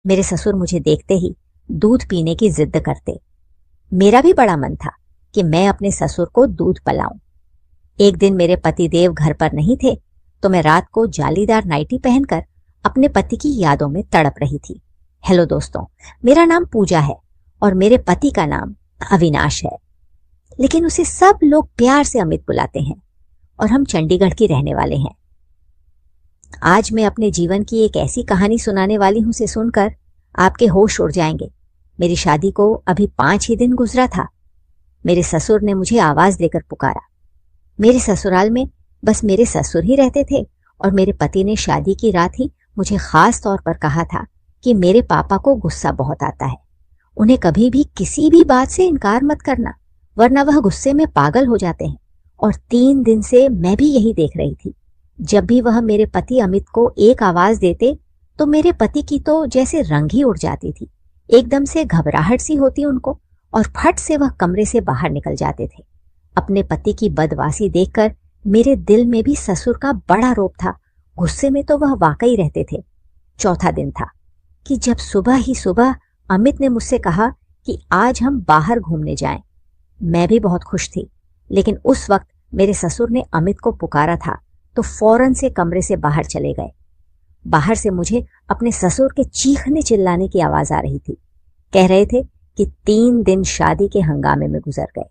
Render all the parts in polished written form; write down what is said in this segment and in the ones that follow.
मेरे ससुर मुझे देखते ही दूध पीने की जिद करते। मेरा भी बड़ा मन था कि मैं अपने ससुर को दूध पिलाऊं। एक दिन मेरे पतिदेव घर पर नहीं थे तो मैं रात को जालीदार नाइटी पहनकर अपने पति की यादों में तड़प रही थी। हेलो दोस्तों, मेरा नाम पूजा है और मेरे पति का नाम अविनाश है, लेकिन उसे सब लोग प्यार से अमित बुलाते हैं और हम चंडीगढ़ की रहने वाले हैं। आज मैं अपने जीवन की एक ऐसी कहानी सुनाने वाली हूं, से सुनकर आपके होश उड़ जाएंगे। मेरी शादी को अभी 5 ही दिन गुजरा था। मेरे ससुर ने मुझे आवाज देकर पुकारा। मेरे ससुराल में बस मेरे ससुर ही रहते थे और मेरे पति ने शादी की रात ही मुझे खास तौर पर कहा था कि मेरे पापा को गुस्सा बहुत आता है, उन्हें कभी भी किसी भी बात से इनकार मत करना, वरना वह गुस्से में पागल हो जाते हैं। और 3 दिन से मैं भी यही देख रही थी। जब भी वह मेरे पति अमित को एक आवाज देते तो मेरे पति की तो जैसे रंग ही उड़ जाती थी। एकदम से घबराहट सी होती उनको और फट से वह कमरे से बाहर निकल जाते थे। अपने पति की बदवासी देखकर मेरे दिल में भी ससुर का बड़ा रोब था। गुस्से में तो वह वाकई रहते थे। चौथा दिन था कि जब सुबह ही सुबह अमित ने मुझसे कहा कि आज हम बाहर घूमने जाएं। मैं भी बहुत खुश थी, लेकिन उस वक्त मेरे ससुर ने अमित को पुकारा था तो फौरन से कमरे से बाहर चले गए। बाहर से मुझे अपने ससुर के चीखने चिल्लाने की आवाज आ रही थी। कह रहे थे कि 3 दिन शादी के हंगामे में गुजर गए।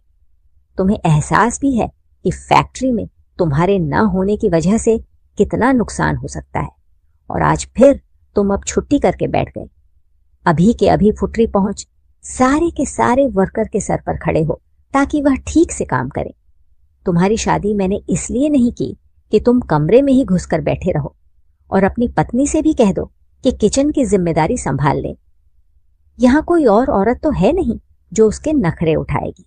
तुम्हें एहसास भी है कि फैक्ट्री में तुम्हारे न होने की वजह से कितना नुकसान हो सकता है, और आज फिर तुम अब छुट्टी करके बैठ गए। अभी के अभी फुटरी पहुंच सारे के सारे वर्कर के सर पर खड़े हो ताकि वह ठीक से काम करे। तुम्हारी शादी मैंने इसलिए नहीं की कि तुम कमरे में ही घुसकर बैठे रहो, और अपनी पत्नी से भी कह दो कि किचन की जिम्मेदारी संभाल ले। यहां कोई और औरत तो है नहीं जो उसके नखरे उठाएगी।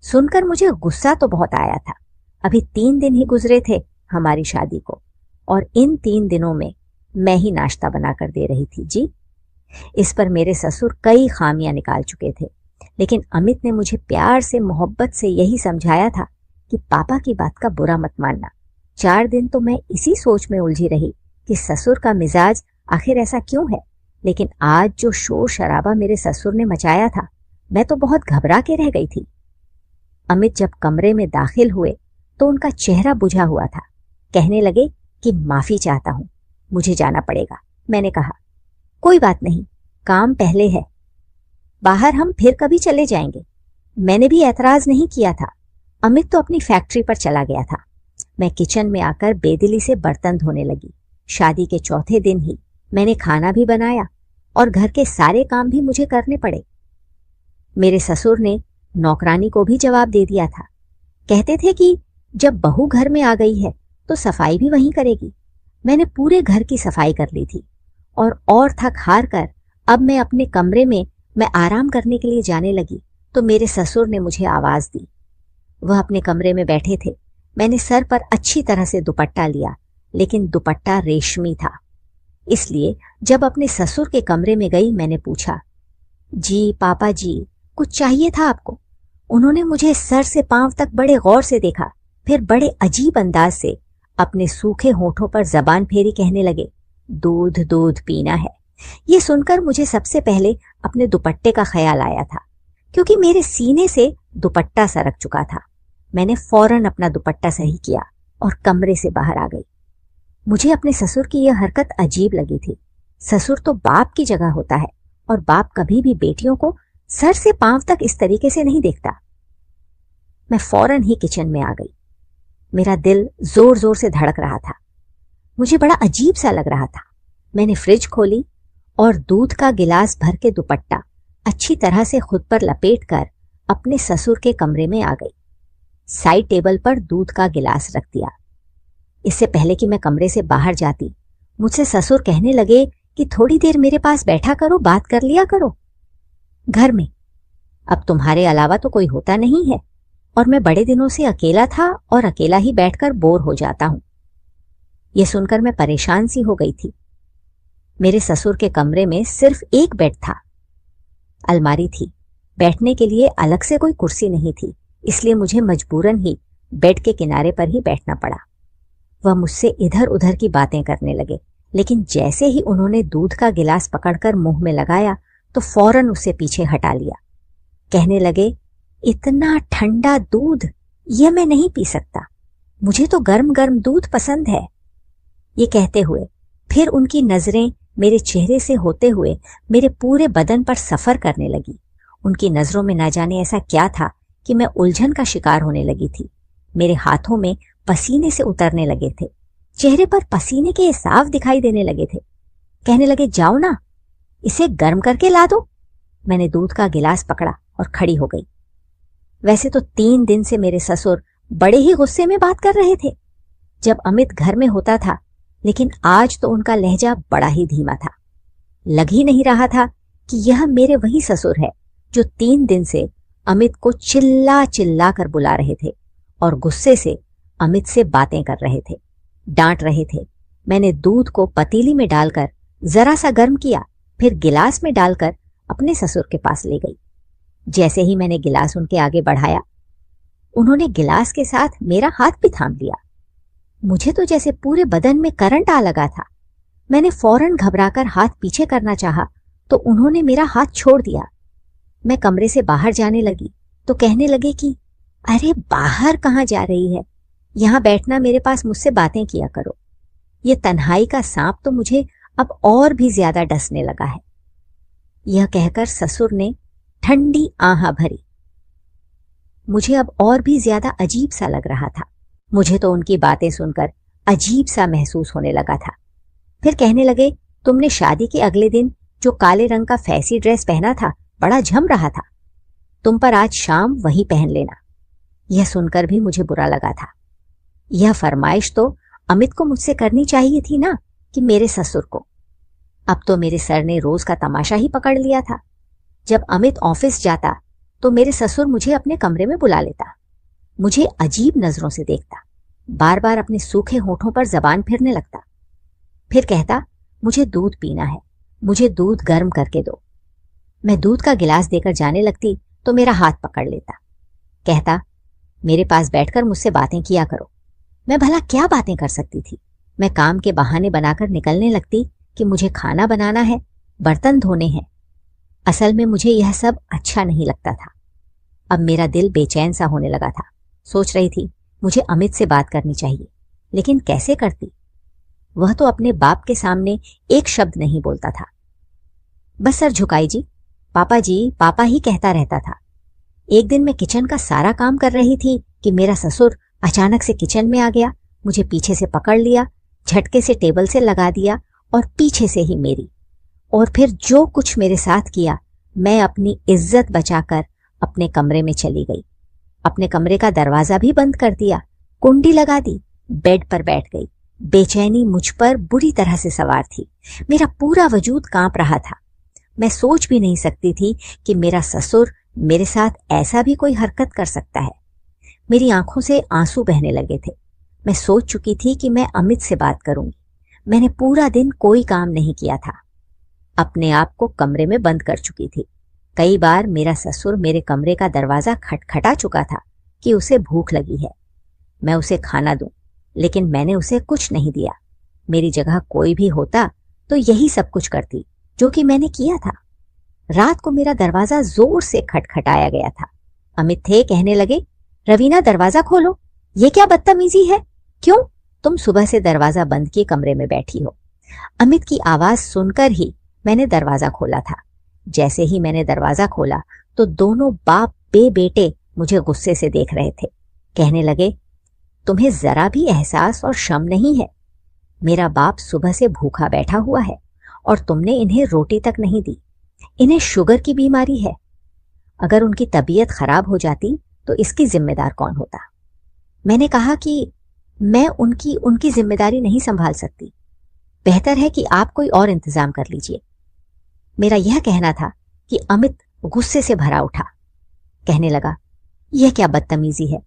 सुनकर मुझे गुस्सा तो बहुत आया था। अभी 3 दिन ही गुजरे थे हमारी शादी को, और इन 3 दिनों में मैं ही नाश्ता बनाकर दे रही थी जी। इस पर मेरे ससुर कई खामियां निकाल चुके थे, लेकिन अमित ने मुझे प्यार से मोहब्बत से यही समझाया था कि पापा की बात का बुरा मत मानना। 4 दिन तो मैं इसी सोच में उलझी रही कि ससुर का मिजाज आखिर ऐसा क्यों है, लेकिन आज जो शोर शराबा मेरे ससुर ने मचाया था, मैं तो बहुत घबरा के रह गई थी। अमित जब कमरे में दाखिल हुए तो उनका चेहरा बुझा हुआ था। कहने लगे कि माफी चाहता हूं, मुझे जाना पड़ेगा। मैंने कहा कोई बात नहीं, काम पहले है, बाहर हम फिर कभी चले जाएंगे। मैंने भी ऐतराज नहीं किया था। अमित तो अपनी फैक्ट्री पर चला गया था। मैं किचन में आकर बेदिली से बर्तन धोने लगी। शादी के चौथे दिन ही मैंने खाना भी बनाया और घर के सारे काम भी मुझे करने पड़े। मेरे ससुर ने नौकरानी को भी जवाब दे दिया था। कहते थे कि जब बहू घर में आ गई है तो सफाई भी वहीं करेगी। मैंने पूरे घर की सफाई कर ली थी और थक हार कर अब मैं अपने कमरे में आराम करने के लिए जाने लगी तो मेरे ससुर ने मुझे आवाज दी। वह अपने कमरे में बैठे थे। मैंने सर पर अच्छी तरह से दुपट्टा लिया, लेकिन दुपट्टा रेशमी था। इसलिए जब अपने ससुर के कमरे में गई मैंने पूछा, जी पापा जी, कुछ चाहिए था आपको? उन्होंने मुझे सर से पांव तक बड़े गौर से देखा, फिर बड़े अजीब अंदाज से अपने सूखे होठों पर जबान फेरी कहने लगे, दूध दूध पीना है। ये सुनकर मुझे सबसे पहले अपने दुपट्टे का ख्याल आया था, क्योंकि मेरे सीने से दुपट्टा सरक चुका था। मैंने फौरन अपना दुपट्टा सही किया और कमरे से बाहर आ गई। मुझे अपने ससुर की यह हरकत अजीब लगी थी। ससुर तो बाप की जगह होता है और बाप कभी भी बेटियों को सर से पांव तक इस तरीके से नहीं देखता। मैं फौरन ही किचन में आ गई। मेरा दिल जोर जोर से धड़क रहा था। मुझे बड़ा अजीब सा लग रहा था। मैंने फ्रिज खोली और दूध का गिलास भर के दुपट्टा अच्छी तरह से खुद पर लपेटकर अपने ससुर के कमरे में आ गई। साइड टेबल पर दूध का गिलास रख दिया। इससे पहले कि मैं कमरे से बाहर जाती, मुझसे ससुर कहने लगे कि थोड़ी देर मेरे पास बैठा करो, बात कर लिया करो। घर में अब तुम्हारे अलावा तो कोई होता नहीं है और मैं बड़े दिनों से अकेला था और अकेला ही बैठकर बोर हो जाता हूं। यह सुनकर मैं परेशान सी हो गई थी। मेरे ससुर के कमरे में सिर्फ एक बेड था, अलमारी थी, बैठने के लिए अलग से कोई कुर्सी नहीं थी, इसलिए मुझे मजबूरन ही बेड के किनारे पर ही बैठना पड़ा। वह मुझसे इधर उधर की बातें करने लगे। लेकिन जैसे ही उन्होंने दूध का गिलास पकड़कर मुंह में लगाया तो फौरन उसे पीछे हटा लिया। कहने लगे, इतना ठंडा दूध, यह मैं नहीं पी सकता, मुझे तो गर्म गर्म दूध पसंद है। ये कहते हुए फिर उनकी नजरें मेरे चेहरे से होते हुए मेरे पूरे बदन पर सफर करने लगी। उनकी नजरों में न जाने ऐसा क्या था कि मैं उलझन का शिकार होने लगी थी। मेरे हाथों में पसीने से उतरने लगे थे, चेहरे पर पसीने के साफ दिखाई देने लगे थे। कहने लगे, जाओ ना, इसे गर्म करके ला दो। मैंने दूध का गिलास पकड़ा और खड़ी हो गई। वैसे तो 3 दिन से मेरे ससुर बड़े ही गुस्से में बात कर रहे थे जब अमित घर में होता था, लेकिन आज तो उनका लहजा बड़ा ही धीमा था। लग ही नहीं रहा था कि यह मेरे वही ससुर है जो 3 दिन से अमित को चिल्ला चिल्ला कर बुला रहे थे और गुस्से से अमित से बातें कर रहे थे, डांट रहे थे। मैंने दूध को पतीली में डालकर जरा सा गर्म किया, फिर गिलास में डालकर अपने ससुर के पास ले गई। जैसे ही मैंने गिलास उनके आगे बढ़ाया, उन्होंने गिलास के साथ मेरा हाथ भी थाम लिया। मुझे तो जैसे पूरे बदन में करंट आ लगा था। मैंने फौरन घबराकर हाथ पीछे करना चाहा तो उन्होंने मेरा हाथ छोड़ दिया। मैं कमरे से बाहर जाने लगी तो कहने लगे कि अरे बाहर कहाँ जा रही है, यहां बैठना, मेरे पास मुझसे बातें किया करो। ये तन्हाई का सांप तो मुझे अब और भी ज्यादा डसने लगा है। यह कहकर ससुर ने ठंडी आह भरी। मुझे अब और भी ज्यादा अजीब सा लग रहा था। मुझे तो उनकी बातें सुनकर अजीब सा महसूस होने लगा था। फिर कहने लगे, तुमने शादी के अगले दिन जो काले रंग का फैंसी ड्रेस पहना था बड़ा जम रहा था, तुम पर आज शाम वही पहन लेना। यह सुनकर भी मुझे बुरा लगा था। यह फरमाइश तो अमित को मुझसे करनी चाहिए थी ना, कि मेरे ससुर को। अब तो मेरे सर ने रोज का तमाशा ही पकड़ लिया था। जब अमित ऑफिस जाता तो मेरे ससुर मुझे अपने कमरे में बुला लेता, मुझे अजीब नजरों से देखता, बार बार अपने सूखे होठों पर जबान फिरने लगता। फिर कहता, मुझे दूध पीना है, मुझे दूध गर्म करके दो। मैं दूध का गिलास देकर जाने लगती तो मेरा हाथ पकड़ लेता। कहता, मेरे पास बैठकर मुझसे बातें किया करो। मैं भला क्या बातें कर सकती थी। मैं काम के बहाने बनाकर निकलने लगती कि मुझे खाना बनाना है, बर्तन धोने हैं। असल में मुझे यह सब अच्छा नहीं लगता था। अब मेरा दिल बेचैन सा होने लगा था। सोच रही थी मुझे अमित से बात करनी चाहिए, लेकिन कैसे करती। वह तो अपने बाप के सामने एक शब्द नहीं बोलता था। बस सर झुकाई जी, पापा ही कहता रहता था। एक दिन मैं किचन का सारा काम कर रही थी कि मेरा ससुर अचानक से किचन में आ गया, मुझे पीछे से पकड़ लिया, झटके से टेबल से लगा दिया और पीछे से ही मेरी, और फिर जो कुछ मेरे साथ किया, मैं अपनी इज्जत बचाकर अपने कमरे में चली गई। अपने कमरे का दरवाजा भी बंद कर दिया, कुंडी लगा दी, बेड पर बैठ गई। बेचैनी मुझ पर बुरी तरह से सवार थी। मेरा पूरा वजूद कांप रहा था। मैं सोच भी नहीं सकती थी कि मेरा ससुर मेरे साथ ऐसा भी कोई हरकत कर सकता है। मेरी आंखों से आंसू बहने लगे थे। मैं सोच चुकी थी कि मैं अमित से बात करूंगी। मैंने पूरा दिन कोई काम नहीं किया था। अपने आप को कमरे में बंद कर चुकी थी। कई बार मेरा ससुर मेरे कमरे का दरवाजा खटखटा चुका था कि उसे भूख लगी है, मैं उसे खाना दूं, लेकिन मैंने उसे कुछ नहीं दिया। मेरी जगह कोई भी होता तो यही सब कुछ करती जो कि मैंने किया था। रात को मेरा दरवाजा जोर से खटखटाया गया था। अमित थे, कहने लगे, रवीना दरवाजा खोलो, ये क्या बदतमीजी है, क्यों तुम सुबह से दरवाजा बंद किए कमरे में बैठी हो। अमित की आवाज सुनकर ही मैंने दरवाजा खोला था। जैसे ही मैंने दरवाजा खोला तो दोनों बाप बेटे मुझे गुस्से से देख रहे थे। कहने लगे, तुम्हें जरा भी एहसास और शर्म नहीं है। मेरा बाप सुबह से भूखा बैठा हुआ है और तुमने इन्हें रोटी तक नहीं दी। इन्हें शुगर की बीमारी है। अगर उनकी तबीयत खराब हो जाती तो इसकी जिम्मेदार कौन होता। मैंने कहा कि मैं उनकी जिम्मेदारी नहीं संभाल सकती। बेहतर है कि आप कोई और इंतजाम कर लीजिए। मेरा यह कहना था कि अमित गुस्से से भरा उठा। कहने लगा, यह क्या बदतमीजी है।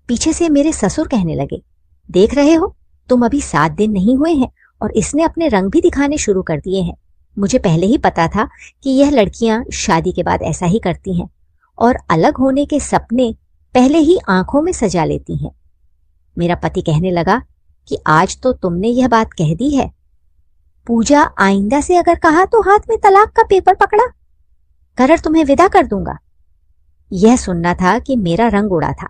पीछे से मेरे ससुर कहने लगे, देख रहे हो, तुम अभी 7 दिन नहीं हुए हैं और इसने अपने रंग भी दिखाने शुरू कर दिए हैं। मुझे पहले ही पता था कि यह लड़कियां शादी के बाद ऐसा ही करती हैं और अलग होने के सपने पहले ही आंखों में सजा लेती हैं। मेरा पति कहने लगा कि आज तो तुमने यह बात कह दी है, पूजा आइंदा से अगर कहा तो हाथ में तलाक का पेपर पकड़ा कर तुम्हें विदा कर दूंगा। यह सुनना था कि मेरा रंग उड़ा था।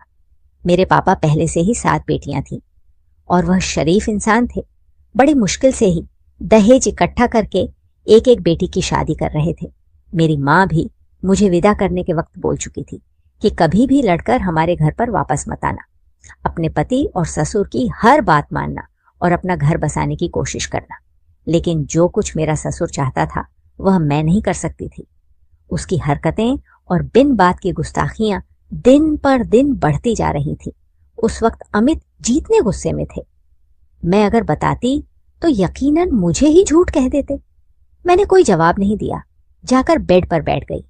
मेरे पापा पहले से ही 7 बेटियां थीं और वह शरीफ इंसान थे। बड़ी मुश्किल से ही दहेज इकट्ठा करके एक एक बेटी की शादी कर रहे थे। मेरी माँ भी मुझे विदा करने के वक्त बोल चुकी थी कि कभी भी लड़कर हमारे घर पर वापस मत आना, अपने पति और ससुर की हर बात मानना और अपना घर बसाने की कोशिश करना। लेकिन जो कुछ मेरा ससुर चाहता था वह मैं नहीं कर सकती थी। उसकी हरकतें और बिन बात की गुस्ताखियां दिन पर दिन बढ़ती जा रही थी। उस वक्त अमित जीतने गुस्से में थे। मैं अगर बताती तो यकीनन मुझे ही झूठ कह देते। मैंने कोई जवाब नहीं दिया, जाकर बेड पर बैठ गई।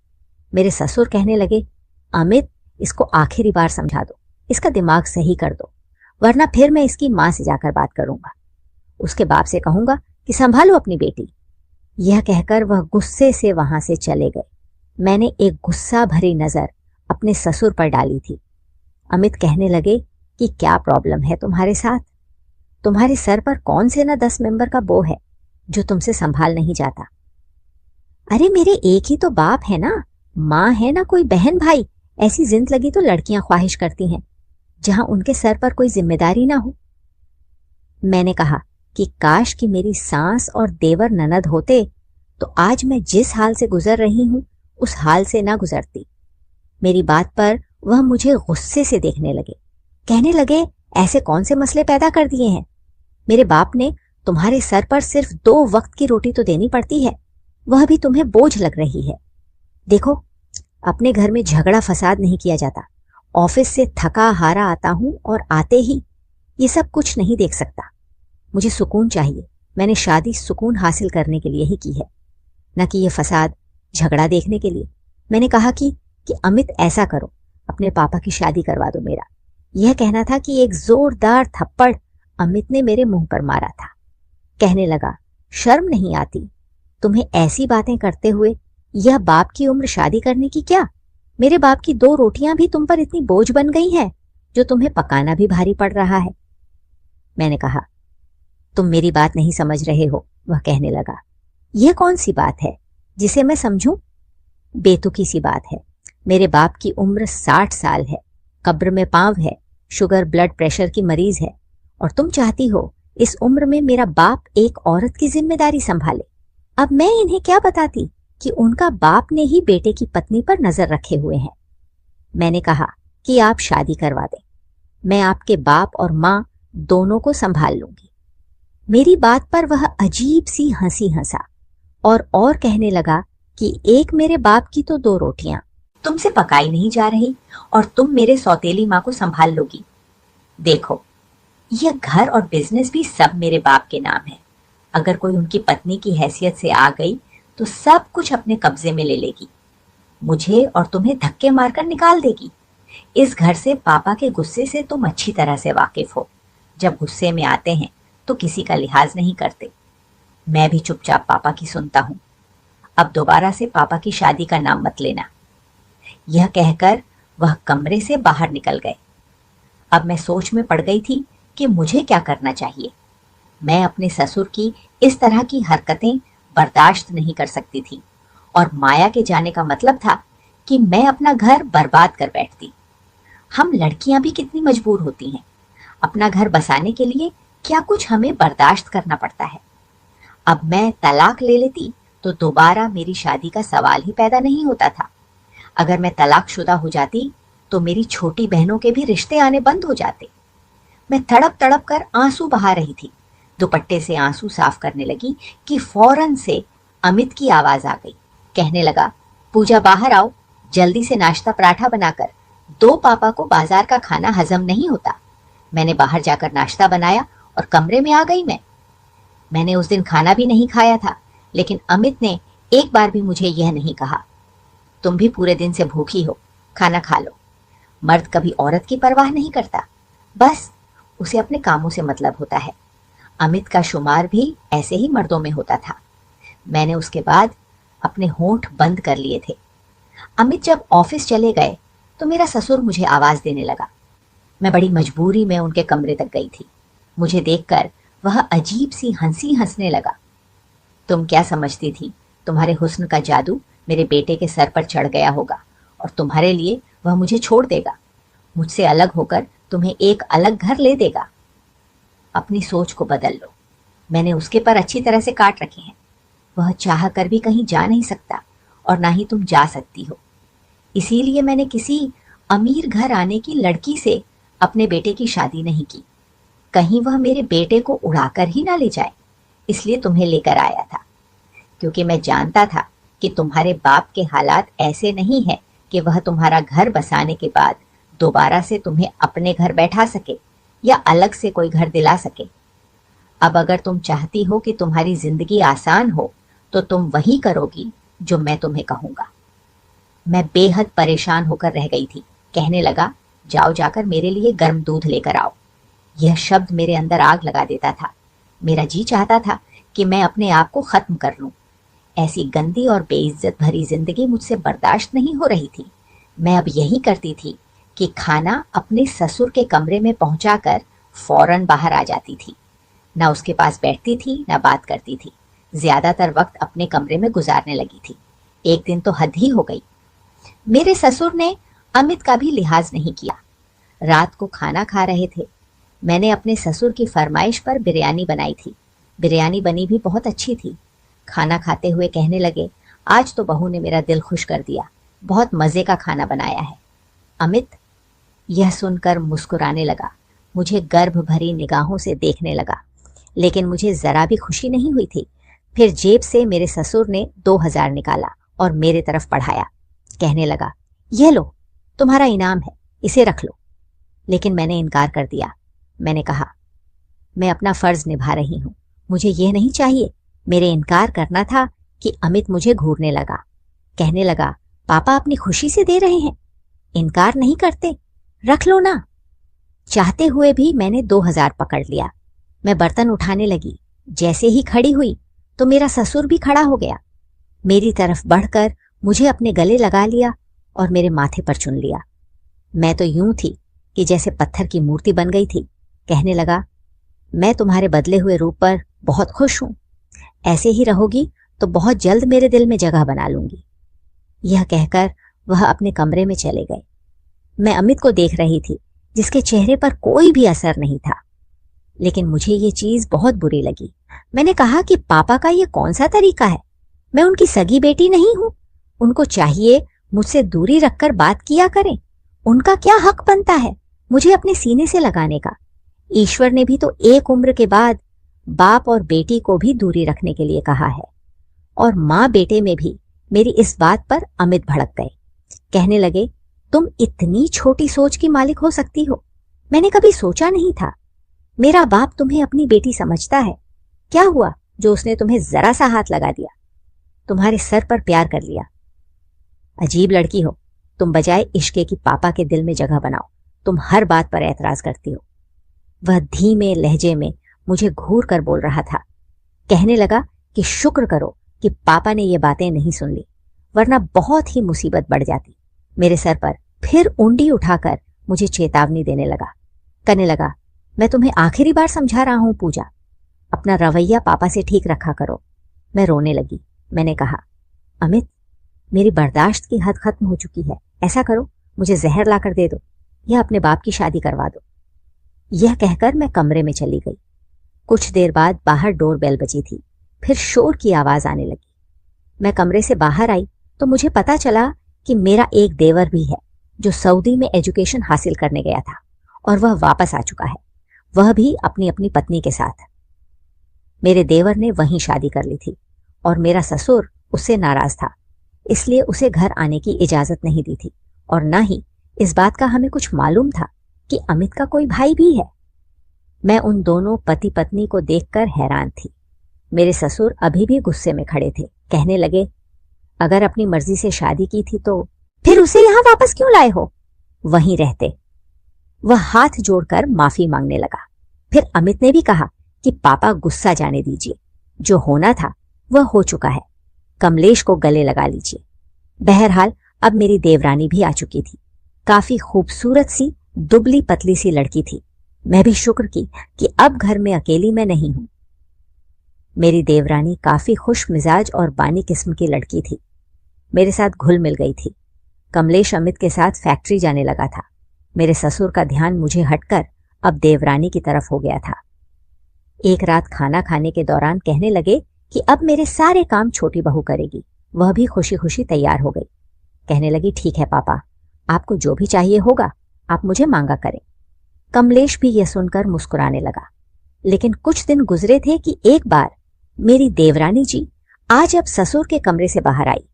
मेरे ससुर कहने लगे, अमित, इसको आखिरी बार समझा दो, इसका दिमाग सही कर दो, वरना फिर मैं इसकी मां से जाकर बात करूंगा। उसके बाप से कहूंगा कि संभालो अपनी बेटी। यह कहकर वह गुस्से से वहां से चले गए। मैंने एक गुस्सा भरी नजर अपने ससुर पर डाली थी। अमित कहने लगे कि क्या प्रॉब्लम है तुम्हारे साथ? तुम्हारे सर पर कौन से न 10 मेंबर का बो है जो तुमसे संभाल नहीं जाता? अरे मेरे एक ही तो बाप है ना, माँ है ना कोई बहन भाई। ऐसी जिंदगी तो लड़कियां ख्वाहिश करती हैं जहां उनके सर पर कोई जिम्मेदारी ना हो। मैंने कहा कि काश कि मेरी सास और देवर ननद होते तो आज मैं जिस हाल से गुजर रही हूं उस हाल से ना गुजरती। मेरी बात पर वह मुझे गुस्से से देखने लगे। कहने लगे, ऐसे कौन से मसले पैदा कर दिए हैं? मेरे बाप ने तुम्हारे सर पर सिर्फ 2 वक्त की रोटी तो देनी पड़ती है, वह भी तुम्हें बोझ लग रही है। देखो, अपने घर में झगड़ा फसाद नहीं किया जाता। ऑफिस से थका हारा आता हूं और आते ही ये सब कुछ नहीं देख सकता। मुझे सुकून चाहिए। मैंने शादी सुकून हासिल करने के लिए ही की है, न कि ये फसाद झगड़ा देखने के लिए। मैंने कहा कि अमित, ऐसा करो, अपने पापा की शादी करवा दो मेरा। यह कहना था कि एक जोरदार थप्पड़ अमित ने मेरे मुंह पर मारा था। कहने लगा, शर्म नहीं आती तुम्हें ऐसी बातें करते हुए? यह बाप की उम्र शादी करने की क्या? मेरे बाप की 2 रोटियां भी तुम पर इतनी बोझ बन गई है जो तुम्हें पकाना भी भारी पड़ रहा है। मैंने कहा, तुम मेरी बात नहीं समझ रहे हो। वह कहने लगा, यह कौन सी बात है जिसे मैं समझूं? बेतुकी सी बात है। मेरे बाप की उम्र 60 साल है, कब्र में पांव है, शुगर ब्लड प्रेशर की मरीज है, और तुम चाहती हो इस उम्र में मेरा बाप एक औरत की जिम्मेदारी संभाले। अब मैं इन्हें क्या बताती कि उनका बाप ने ही बेटे की पत्नी पर नजर रखे हुए हैं। मैंने कहा कि आप शादी करवा दें, मैं आपके बाप और मां दोनों को संभाल लूंगी। मेरी बात पर वह अजीब सी हंसी हंसा और कहने लगा कि एक मेरे बाप की तो 2 रोटियां तुमसे पकाई नहीं जा रही और तुम मेरे सौतेली माँ को संभाल लोगी। देखो, यह घर और बिजनेस भी सब मेरे बाप के नाम है। अगर कोई उनकी पत्नी की हैसियत से आ गई तो सब कुछ अपने कब्जे में ले लेगी, मुझे और तुम्हें धक्के मारकर निकाल देगी। इस घर से पापा के गुस्से से तुम अच्छी तरह से वाकिफ हो। जब गुस्से में आते हैं तो किसी का लिहाज नहीं करते। मैं भी चुपचाप पापा की सुनता हूं। अब दोबारा से पापा की शादी का नाम मत लेना। यह कहकर वह कमरे से बाहर निकल गए। अब मैं सोच में पड़ गई थी कि मुझे क्या करना चाहिए। मैं अपने ससुर की इस तरह की हरकतें बर्दाश्त नहीं कर सकती थी और माया के जाने का मतलब था कि मैं अपना घर बर्बाद कर बैठती। हम लड़कियां भी कितनी मजबूर होती हैं। अपना घर बसाने के लिए क्या कुछ हमें बर्दाश्त करना पड़ता है। अब मैं तलाक ले लेती तो दोबारा मेरी शादी का सवाल ही पैदा नहीं होता था। अगर मैं तलाकशुदा हो जाती तो मेरी छोटी बहनों के भी रिश्ते आने बंद हो जाते। मैं तड़प तड़प कर आंसू बहा रही थी। दुपट्टे से आंसू साफ करने लगी कि फौरन से अमित की आवाज आ गई। कहने लगा, पूजा बाहर आओ, जल्दी से नाश्ता पराठा बनाकर दो, पापा को बाजार का खाना हजम नहीं होता। मैंने बाहर जाकर नाश्ता बनाया और कमरे में आ गई। मैंने उस दिन खाना भी नहीं खाया था, लेकिन अमित ने एक बार भी मुझे यह नहीं कहा, तुम भी पूरे दिन से भूखी हो, खाना खा लो। मर्द कभी औरत की परवाह नहीं करता, बस उसे अपने कामों से मतलब होता है। अमित का शुमार भी ऐसे ही मर्दों में होता था। मैंने उसके बाद अपने होंठ बंद कर लिए थे। अमित जब ऑफिस चले गए तो मेरा ससुर मुझे आवाज देने लगा। मैं बड़ी मजबूरी में उनके कमरे तक गई थी। मुझे देखकर वह अजीब सी हंसी हंसने लगा। तुम क्या समझती थी तुम्हारे हुस्न का जादू मेरे बेटे के सर पर चढ़ गया होगा और तुम्हारे लिए वह मुझे छोड़ देगा, मुझसे अलग होकर तुम्हें एक अलग घर ले देगा। अपनी सोच को बदल लो। मैंने उसके पर अच्छी तरह से काट रखे हैं। वह चाह कर भी कहीं जा नहीं सकता और ना ही तुम जा सकती हो। इसीलिए मैंने किसी अमीर घर आने की लड़की से अपने बेटे की शादी नहीं की। कहीं वह मेरे बेटे को उड़ाकर ही ना ले जाए, इसलिए तुम्हें लेकर आया था। क्योंकि मैं जानता था कि तुम्हारे बाप के हालात ऐसे नहीं है कि वह तुम्हारा घर बसाने के बाद दोबारा से तुम्हें अपने घर बैठा सके या अलग से कोई घर दिला सके। अब अगर तुम चाहती हो कि तुम्हारी जिंदगी आसान हो तो तुम वही करोगी जो मैं तुम्हें कहूंगा। मैं बेहद परेशान होकर रह गई थी। कहने लगा, जाओ जाकर मेरे लिए गर्म दूध लेकर आओ। यह शब्द मेरे अंदर आग लगा देता था। मेरा जी चाहता था कि मैं अपने आप को खत्म कर लूं। ऐसी गंदी और बेइज्जत भरी जिंदगी मुझसे बर्दाश्त नहीं हो रही थी। मैं अब यही करती थी कि खाना अपने ससुर के कमरे में पहुंचाकर फौरन बाहर आ जाती थी। ना उसके पास बैठती थी, ना बात करती थी। ज्यादातर वक्त अपने कमरे में गुजारने लगी थी। एक दिन तो हद ही हो गई। मेरे ससुर ने अमित का भी लिहाज नहीं किया। रात को खाना खा रहे थे। मैंने अपने ससुर की फरमाइश पर बिरयानी बनाई थी। बिरयानी बनी भी बहुत अच्छी थी। खाना खाते हुए कहने लगे, आज तो बहू ने मेरा दिल खुश कर दिया, बहुत मजे का खाना बनाया है। अमित यह सुनकर मुस्कुराने लगा, मुझे गर्भ भरी निगाहों से देखने लगा, लेकिन मुझे जरा भी खुशी नहीं हुई थी। फिर जेब से मेरे ससुर ने 2000 निकाला और मेरे तरफ बढ़ाया। कहने लगा, यह लो, तुम्हारा इनाम है, इसे रख लो। लेकिन मैंने इनकार कर दिया। मैंने कहा, मैं अपना फर्ज निभा रही हूं, मुझे यह नहीं चाहिए। मेरे इनकार करना था कि अमित मुझे घूरने लगा। कहने लगा, पापा अपनी खुशी से दे रहे हैं, इनकार नहीं करते, रख लो ना। चाहते हुए भी मैंने 2000 पकड़ लिया। मैं बर्तन उठाने लगी। जैसे ही खड़ी हुई तो मेरा ससुर भी खड़ा हो गया। मेरी तरफ बढ़कर मुझे अपने गले लगा लिया और मेरे माथे पर चुन लिया। मैं तो यूं थी कि जैसे पत्थर की मूर्ति बन गई थी। कहने लगा, मैं तुम्हारे बदले हुए रूप पर बहुत खुश हूं। ऐसे ही रहोगी तो बहुत जल्द मेरे दिल में जगह बना लूंगी। यह कहकर वह अपने कमरे में चले गए। मैं अमित को देख रही थी, जिसके चेहरे पर कोई भी असर नहीं था। लेकिन मुझे ये चीज बहुत बुरी लगी। मैंने कहा कि पापा का ये कौन सा तरीका है? मैं उनकी सगी बेटी नहीं हूं। उनको चाहिए मुझसे दूरी रखकर बात किया करें। उनका क्या हक बनता है मुझे अपने सीने से लगाने का? ईश्वर ने भी तो एक उम्र के बाद बाप और बेटी को भी दूरी रखने के लिए कहा है। और माँ बेटे में भी मेरी इस बात पर अमित भड़क गए। कहने लगे, तुम इतनी छोटी सोच की मालिक हो सकती हो, मैंने कभी सोचा नहीं था। मेरा बाप तुम्हें अपनी बेटी समझता है। क्या हुआ जो उसने तुम्हें जरा सा हाथ लगा दिया, तुम्हारे सर पर प्यार कर लिया? अजीब लड़की हो तुम, बजाय इश्के की पापा के दिल में जगह बनाओ, तुम हर बात पर ऐतराज करती हो। वह धीमे लहजे में मुझे घूर कर बोल रहा था। कहने लगा कि शुक्र करो कि पापा ने ये बातें नहीं सुन ली, वरना बहुत ही मुसीबत बढ़ जाती। मेरे सर पर फिर उंडी उठाकर मुझे चेतावनी देने लगा। कहने लगा, मैं तुम्हें आखिरी बार समझा रहा हूं पूजा, अपना रवैया पापा से ठीक रखा करो। मैं रोने लगी। मैंने कहा, अमित मेरी बर्दाश्त की हद खत्म हो चुकी है। ऐसा करो, मुझे जहर लाकर दे दो या अपने बाप की शादी करवा दो। यह कहकर मैं कमरे में चली गई। कुछ देर बाद बाहर डोर बेल बजी थी। फिर शोर की आवाज आने लगी। मैं कमरे से बाहर आई तो मुझे पता चला कि मेरा एक देवर भी है जो सऊदी में एजुकेशन हासिल करने गया था और वह वापस आ चुका है, वह भी अपनी अपनी पत्नी के साथ। मेरे देवर ने वहीं शादी कर ली थी और मेरा ससुर उससे नाराज था, इसलिए उसे घर आने की इजाजत नहीं दी थी। और न ही इस बात का हमें कुछ मालूम था कि अमित का कोई भाई भी है। मैं उन दोनों पति पत्नी को देखकर हैरान थी। मेरे ससुर अभी भी गुस्से में खड़े थे। कहने लगे, अगर अपनी मर्जी से शादी की थी तो फिर उसे यहां वापस क्यों लाए हो? वहीं रहते। वह हाथ जोड़कर माफी मांगने लगा। फिर अमित ने भी कहा कि पापा गुस्सा जाने दीजिए, जो होना था वह हो चुका है, कमलेश को गले लगा लीजिए। बहरहाल अब मेरी देवरानी भी आ चुकी थी। काफी खूबसूरत सी दुबली पतली सी लड़की थी। मैं भी शुक्र की कि अब घर में अकेली मैं नहीं हूं। मेरी देवरानी काफी खुश मिजाज और बानी किस्म की लड़की थी। मेरे साथ घुल मिल गई थी। कमलेश अमित के साथ फैक्ट्री जाने लगा था। मेरे ससुर का ध्यान मुझे हटकर अब देवरानी की तरफ हो गया था। एक रात खाना खाने के दौरान कहने लगे कि अब मेरे सारे काम छोटी बहू करेगी। वह भी खुशी खुशी तैयार हो गई। कहने लगी, ठीक है पापा, आपको जो भी चाहिए होगा आप मुझे मांगा करें। कमलेश भी यह सुनकर मुस्कुराने लगा। लेकिन कुछ दिन गुजरे थे कि एक बार मेरी देवरानी जी आज अब ससुर के कमरे से बाहर आई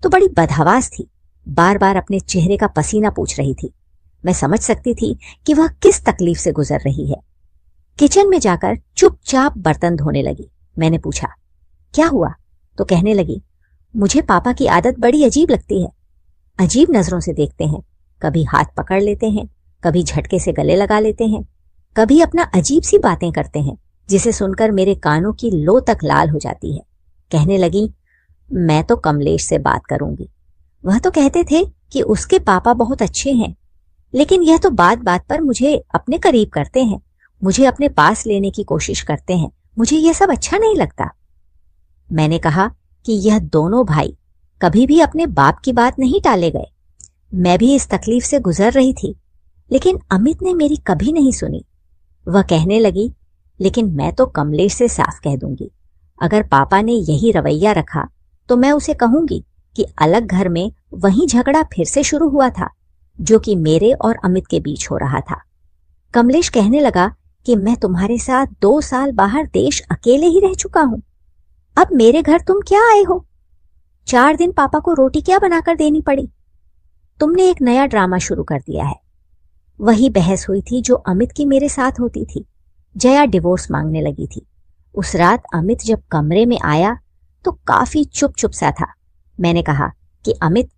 तो बड़ी बदहवास थी। बार बार अपने चेहरे का पसीना पूछ रही थी। मैं समझ सकती थी कि वह किस तकलीफ से गुजर रही है। किचन में जाकर चुपचाप बर्तन धोने लगी। मैंने पूछा, क्या हुआ? तो कहने लगी, मुझे पापा की आदत बड़ी अजीब लगती है। अजीब नजरों से देखते हैं, कभी हाथ पकड़ लेते हैं, कभी झटके से गले लगा लेते हैं, कभी अपना अजीब सी बातें करते हैं जिसे सुनकर मेरे कानों की लो तक लाल हो जाती है। कहने लगी, मैं तो कमलेश से बात करूंगी। वह तो कहते थे कि उसके पापा बहुत अच्छे हैं, लेकिन यह तो बात बात पर मुझे अपने करीब करते हैं, मुझे अपने पास लेने की कोशिश करते हैं। मुझे यह सब अच्छा नहीं लगता। मैंने कहा कि यह दोनों भाई कभी भी अपने बाप की बात नहीं टाले गए। मैं भी इस तकलीफ से गुजर रही थी, लेकिन अमित ने मेरी कभी नहीं सुनी। वह कहने लगी, लेकिन मैं तो कमलेश से साफ कह दूंगी। अगर पापा ने यही रवैया रखा तो मैं उसे कहूंगी कि अलग घर में वही झगड़ा फिर से शुरू हुआ था जो कि मेरे और अमित के बीच हो रहा था। कमलेश कहने लगा कि मैं तुम्हारे साथ 2 साल बाहर देश अकेले ही रह चुका हूं। अब मेरे घर तुम क्या आए हो? 4 दिन पापा को रोटी क्या बनाकर देनी पड़ी? तुमने एक नया ड्रामा शुरू कर दिया है। वही बहस हुई थी जो अमित की मेरे साथ होती थी। जया डिवोर्स मांगने लगी थी। उस रात अमित जब कमरे में आया तो काफी चुप चुप सा था। मैंने कहा कि अमित,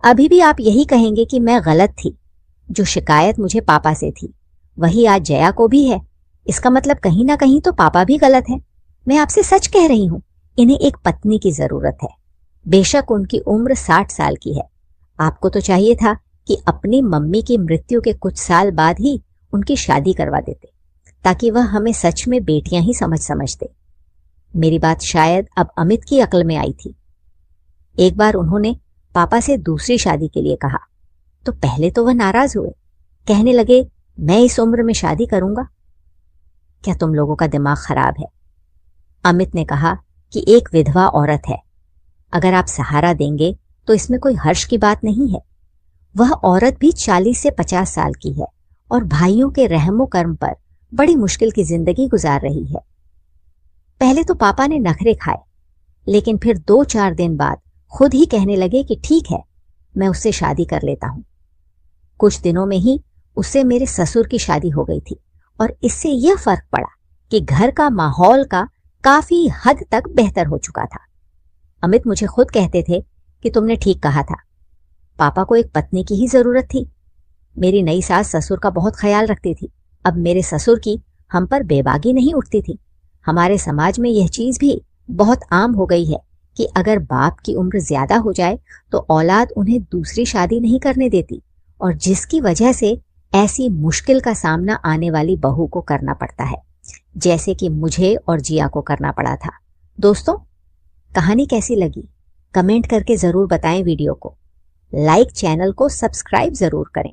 अभी भी आप यही कहेंगे कि मैं गलत थी। जो शिकायत मुझे पापा से थी वही आज जया को भी है। इसका मतलब कहीं ना कहीं तो पापा भी गलत है। मैं आपसे सच कह रही हूं, इन्हें एक पत्नी की जरूरत है। बेशक उनकी उम्र 60 साल की है। आपको तो चाहिए था कि अपनी मम्मी की मृत्यु के कुछ साल बाद ही उनकी शादी करवा देते, ताकि वह हमें सच में बेटियां ही समझते। मेरी बात शायद अब अमित की अक्ल में आई थी। एक बार उन्होंने पापा से दूसरी शादी के लिए कहा तो पहले तो वह नाराज हुए। कहने लगे, मैं इस उम्र में शादी करूंगा? क्या तुम लोगों का दिमाग खराब है? अमित ने कहा कि एक विधवा औरत है, अगर आप सहारा देंगे तो इसमें कोई हर्ष की बात नहीं है। वह औरत भी 40 से 50 साल की है और भाइयों के रहमो कर्म पर बड़ी मुश्किल की जिंदगी गुजार रही है। पहले तो पापा ने नखरे खाए, लेकिन फिर 2-4 दिन बाद खुद ही कहने लगे कि ठीक है, मैं उससे शादी कर लेता हूं। कुछ दिनों में ही उससे मेरे ससुर की शादी हो गई थी और इससे यह फर्क पड़ा कि घर का माहौल का काफी हद तक बेहतर हो चुका था। अमित मुझे खुद कहते थे कि तुमने ठीक कहा था, पापा को एक पत्नी की ही जरूरत थी। मेरी नई सास ससुर का बहुत ख्याल रखती थी। अब मेरे ससुर की हम पर बेबागी नहीं उठती थी। हमारे समाज में यह चीज भी बहुत आम हो गई है कि अगर बाप की उम्र ज्यादा हो जाए तो औलाद उन्हें दूसरी शादी नहीं करने देती, और जिसकी वजह से ऐसी मुश्किल का सामना आने वाली बहू को करना पड़ता है, जैसे कि मुझे और जिया को करना पड़ा था। दोस्तों, कहानी कैसी लगी कमेंट करके जरूर बताएं। वीडियो को लाइक, चैनल को सब्सक्राइब जरूर करें।